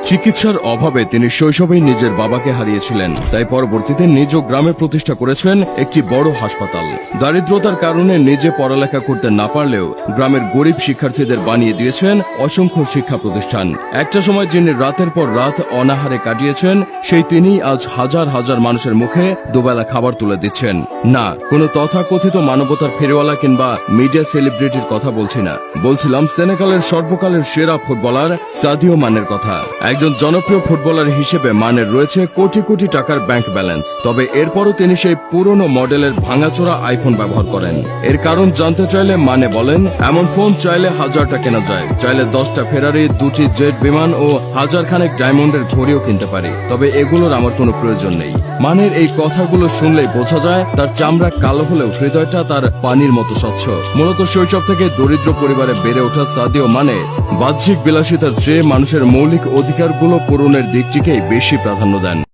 চিকিৎসার অভাবে তিনি শৈশবেই নিজের বাবাকে হারিয়েছিলেন, তাই পরবর্তীতে নিজ গ্রামে প্রতিষ্ঠা করেছেন একটি বড় হাসপাতাল। দারিদ্রতার কারণে নিজে পড়ালেখা করতে না পারলেও গ্রামের গরিব শিক্ষার্থীদের বানিয়ে দিয়েছেন অসংখ্য শিক্ষা প্রতিষ্ঠান। একটা সময় যিনি রাতের পর রাত অনাহারে কাটিয়েছেন, সেই তিনিই আজ হাজার হাজার মানুষের মুখে দুবেলা খাবার তুলে দিচ্ছেন। না, কোনো তথাকথিত মানবতার ফেরিওয়ালা কিংবা মিডিয়া সেলিব্রিটির কথা বলছি না, বলছিলাম সেনেগালের সর্বকালের সেরা ফুটবলার সাদিও মানের কথা। একজন জনপ্রিয় ফুটবলার হিসেবে মানের রয়েছে কোটি কোটি টাকার ব্যাংক ব্যালেন্স, তবে এরপরও তিনি সেই পুরনো মডেলের ভাঙাচোরা আইফোন ব্যবহার করেন। এর কারণ জানতে চাইলে মানে বলেন, এমন ফোন চাইলে 1000টা কেনা যায়, চাইলে 10টা ফেরারি, 2টি জেট বিমান ও 1000 খানেক ডায়মন্ডের ঘড়িও কিনতে পারি, তবে এগুলোর আমার কোনো প্রয়োজন নেই। মানের এই কথাগুলো শুনলেই বোঝা যায় তার চামড়া কালো হলেও হৃদয়টা তার পানির মতো স্বচ্ছ। মূলত শৈশব থেকে দরিদ্র পরিবারে বেড়ে ওঠা সাদিও মানে বাহ্যিক বিলাসিতার চেয়ে মানুষের মৌলিক অধিকারগুলো পূরণের দিকটিকেই বেশি প্রাধান্য দেন।